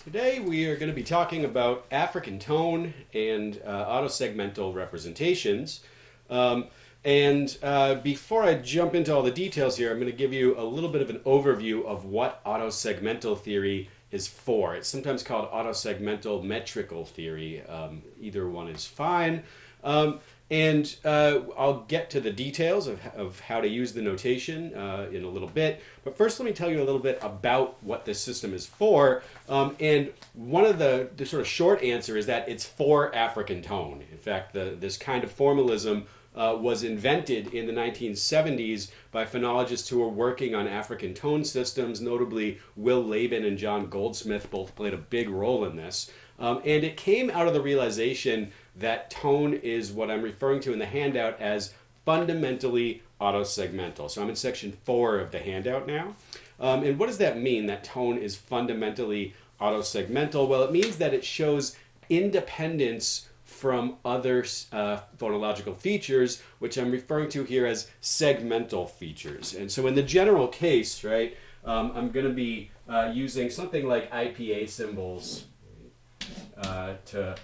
Today we are going to be talking about African tone and autosegmental representations. Before I jump into all the details here, I'm going to give you a little bit of an overview of what autosegmental theory is for. It's sometimes called autosegmental metrical theory. Either one is fine. I'll get to the details of how to use the notation in a little bit. But first, let me tell you a little bit about what this system is for. And one of the sort of short answer is that it's for African tone. In fact, this kind of formalism was invented in the 1970s by phonologists who were working on African tone systems. Notably, Will Laban and John Goldsmith both played a big role in this. And it came out of the realization that tone is what I'm referring to in the handout as fundamentally autosegmental. So I'm in section 4 of the handout now. And what does that mean, that tone is fundamentally autosegmental? Well, it means that it shows independence from other phonological features, which I'm referring to here as segmental features. And so in the general case, right, I'm going to be using something like IPA symbols to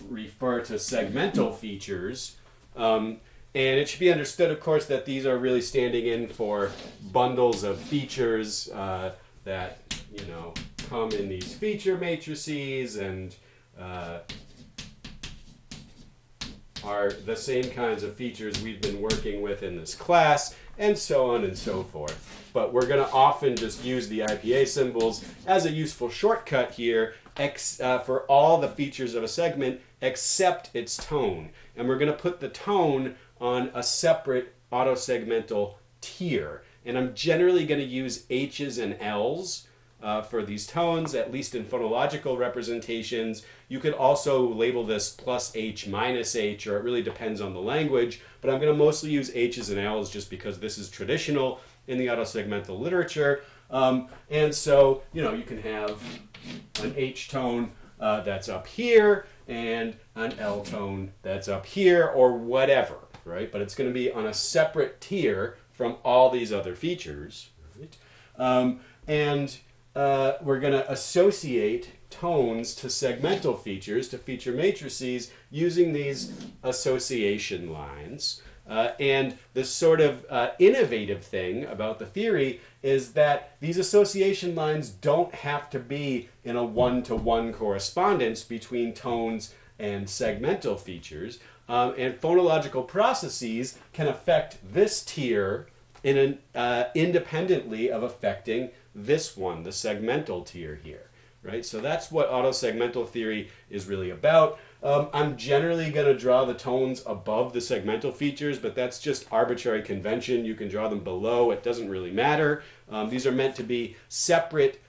refer to segmental features. And it should be understood, of course, that these are really standing in for bundles of features that, come in these feature matrices and are the same kinds of features we've been working with in this class, and so on and so forth. But we're going to often just use the IPA symbols as a useful shortcut here for all the features of a segment except its tone. And we're going to put the tone on a separate autosegmental tier. And I'm generally going to use H's and L's for these tones, at least in phonological representations. You could also label this plus H minus H, or it really depends on the language. But I'm going to mostly use H's and L's just because this is traditional in the autosegmental literature. And so, you can have an H tone that's up here and an L tone that's up here, or whatever, right? But it's going to be on a separate tier from all these other features, right? We're going to associate tones to segmental features, to feature matrices, using these association lines. And the sort of innovative thing about the theory is that these association lines don't have to be in a one-to-one correspondence between tones and segmental features. And phonological processes can affect this tier independently of affecting this one, the segmental tier here. Right? So that's what autosegmental theory is really about. I'm generally going to draw the tones above the segmental features, but that's just arbitrary convention. You can draw them below. It doesn't really matter. These are meant to be separate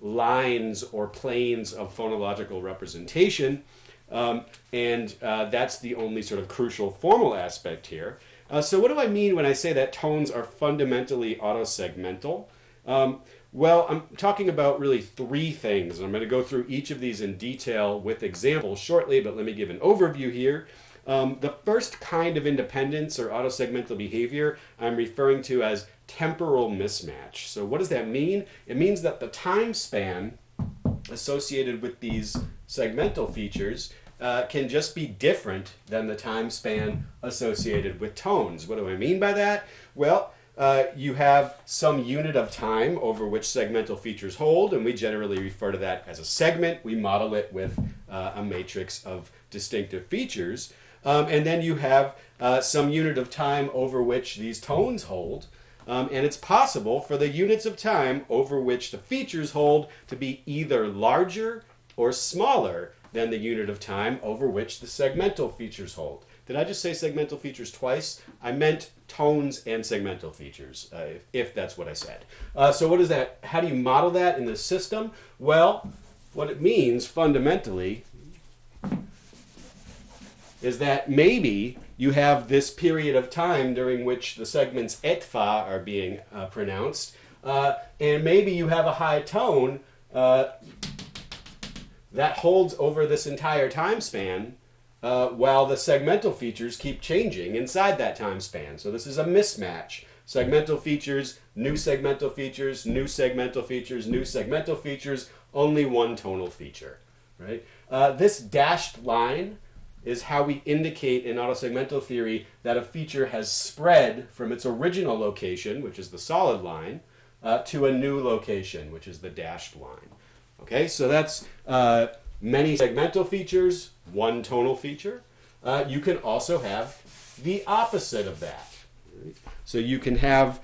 lines or planes of phonological representation. That's the only sort of crucial formal aspect here. So what do I mean when I say that tones are fundamentally autosegmental? Well, I'm talking about really 3 things. I'm going to go through each of these in detail with examples shortly, but let me give an overview here. The first kind of independence or autosegmental behavior I'm referring to as temporal mismatch. So what does that mean? It means that the time span associated with these segmental features can just be different than the time span associated with tones. What do I mean by that? Well, you have some unit of time over which segmental features hold, and we generally refer to that as a segment. We model it with a matrix of distinctive features. And then you have some unit of time over which these tones hold. And it's possible for the units of time over which the features hold to be either larger or smaller than the unit of time over which the segmental features hold. Did I just say segmental features twice? I meant tones and segmental features, if that's what I said. So what is that? How do you model that in the system? Well, what it means fundamentally is that maybe you have this period of time during which the segments etfa are being pronounced, and maybe you have a high tone that holds over this entire time span, while the segmental features keep changing inside that time span. So this is a mismatch. segmental features, new segmental features, new segmental features, new segmental features, only one tonal feature, right? This dashed line is how we indicate in autosegmental theory that a feature has spread from its original location, which is the solid line, to a new location, which is the dashed line. Okay, so that's many segmental features, one tonal feature. You can also have the opposite of that. Right? So you can have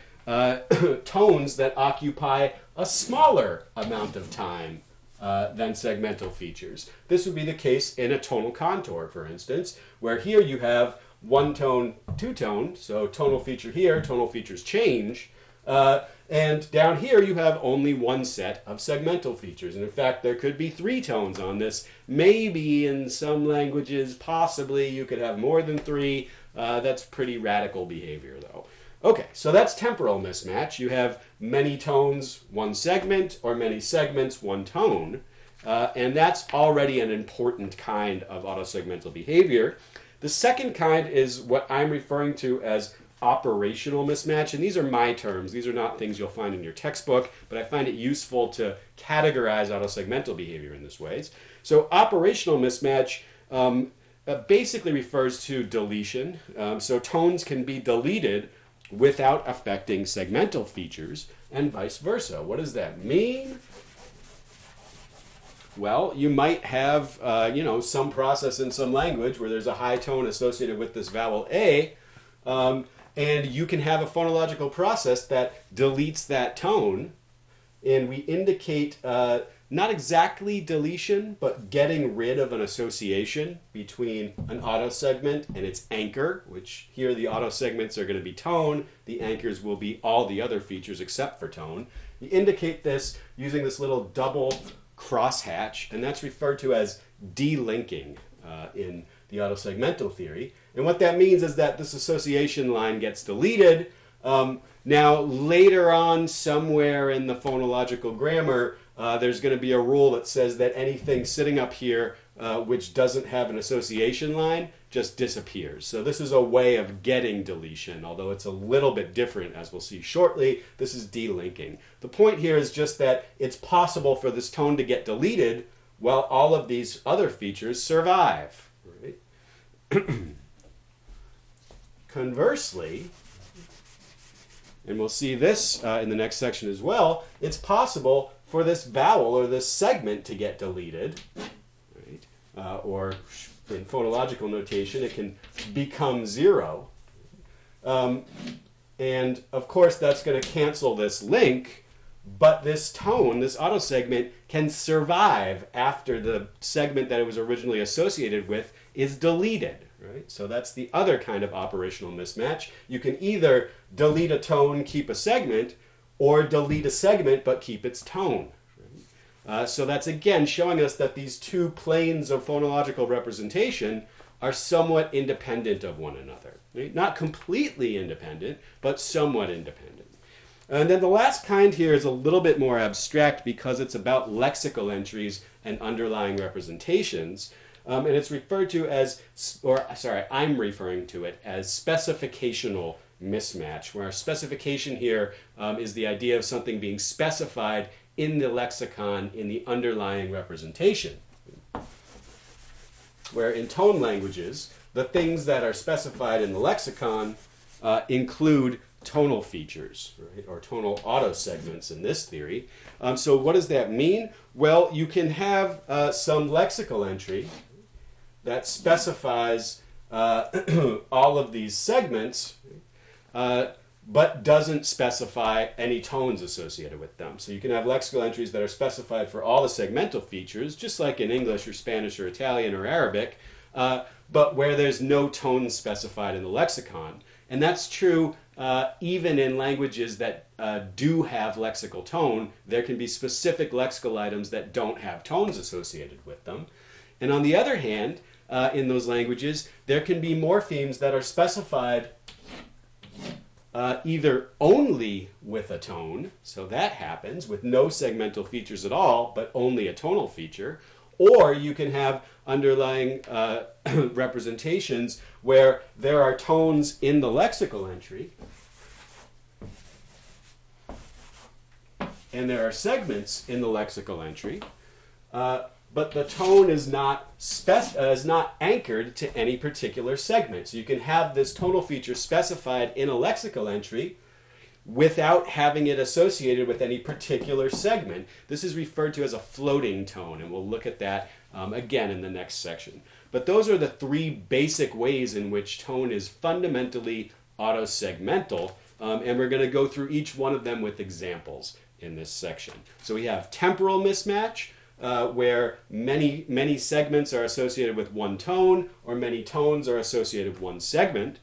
tones that occupy a smaller amount of time than segmental features. This would be the case in a tonal contour, for instance, where here you have one tone, two tone, so tonal feature here, tonal features change, and down here you have only one set of segmental features. And in fact, there could be three tones on this. Maybe in some languages, possibly you could have more than three. That's pretty radical behavior, though. Okay, so that's temporal mismatch. You have many tones, one segment, or many segments, one tone. And that's already an important kind of autosegmental behavior. The second kind is what I'm referring to as operational mismatch. And these are my terms. These are not things you'll find in your textbook, but I find it useful to categorize autosegmental behavior in this way. So operational mismatch basically refers to deletion. So tones can be deleted without affecting segmental features, and vice versa. What does that mean? Well, you might have, some process in some language where there's a high tone associated with this vowel A, and you can have a phonological process that deletes that tone, and we indicate not exactly deletion, but getting rid of an association between an autosegment and its anchor, which here the autosegments are going to be tone, the anchors will be all the other features except for tone. You indicate this using this little double crosshatch, and that's referred to as delinking in the autosegmental theory. And what that means is that this association line gets deleted. Now, later on, somewhere in the phonological grammar, there's going to be a rule that says that anything sitting up here which doesn't have an association line just disappears. So this is a way of getting deletion, although it's a little bit different, as we'll see shortly. This is delinking. The point here is just that it's possible for this tone to get deleted while all of these other features survive. Right? Conversely, and we'll see this in the next section as well, it's possible for this vowel or this segment to get deleted, right? Or in phonological notation, it can become zero. And of course, that's going to cancel this link, but this tone, this autosegment, can survive after the segment that it was originally associated with is deleted. Right? So that's the other kind of operational mismatch. You can either delete a tone, keep a segment, or delete a segment but keep its tone. Right? So that's again showing us that these two planes of phonological representation are somewhat independent of one another. Right? Not completely independent, but somewhat independent. And then the last kind here is a little bit more abstract because it's about lexical entries and underlying representations. And it's referred to as, I'm referring to it as specificational mismatch, where our specification here is the idea of something being specified in the lexicon in the underlying representation. Where in tone languages, the things that are specified in the lexicon include tonal features, right? Or tonal autosegments in this theory. So what does that mean? Well, you can have some lexical entry that specifies all of these segments, but doesn't specify any tones associated with them. So you can have lexical entries that are specified for all the segmental features, just like in English or Spanish or Italian or Arabic, but where there's no tones specified in the lexicon. And that's true even in languages that do have lexical tone. There can be specific lexical items that don't have tones associated with them. And on the other hand, in those languages, there can be morphemes that are specified either only with a tone, so that happens with no segmental features at all, but only a tonal feature, or you can have underlying representations where there are tones in the lexical entry, and there are segments in the lexical entry, but the tone is not anchored to any particular segment. So you can have this tonal feature specified in a lexical entry without having it associated with any particular segment. This is referred to as a floating tone, and we'll look at that again in the next section. But those are the three basic ways in which tone is fundamentally autosegmental, and we're going to go through each one of them with examples in this section. So we have temporal mismatch, where many segments are associated with one tone, or many tones are associated with one segment.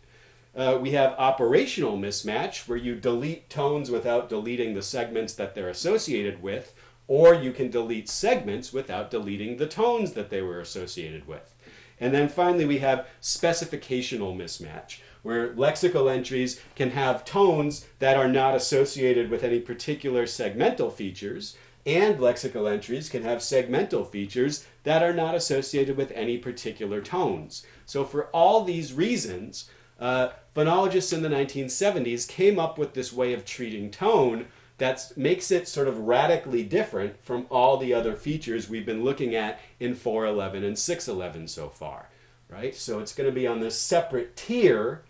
We have operational mismatch, where you delete tones without deleting the segments that they're associated with, or you can delete segments without deleting the tones that they were associated with. And then finally we have specificational mismatch, where lexical entries can have tones that are not associated with any particular segmental features, and lexical entries can have segmental features that are not associated with any particular tones. So for all these reasons, phonologists in the 1970s came up with this way of treating tone that makes it sort of radically different from all the other features we've been looking at in 411 and 611 so far, right? So it's going to be on this separate tier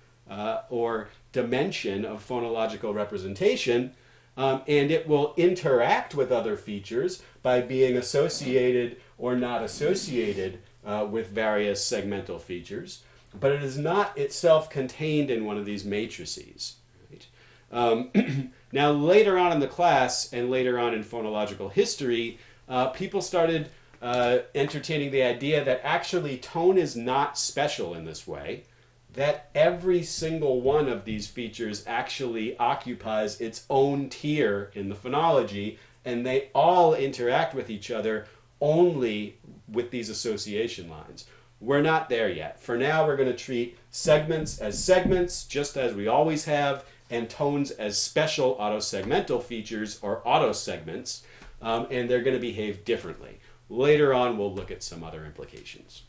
or dimension of phonological representation, and it will interact with other features by being associated or not associated with various segmental features, but it is not itself contained in one of these matrices. Right? Now, later on in the class and later on in phonological history, people started entertaining the idea that actually tone is not special in this way, that every single one of these features actually occupies its own tier in the phonology, and they all interact with each other only with these association lines. We're not there yet. For now, we're going to treat segments as segments, just as we always have, and tones as special autosegmental features or autosegments, and they're going to behave differently. Later on, we'll look at some other implications.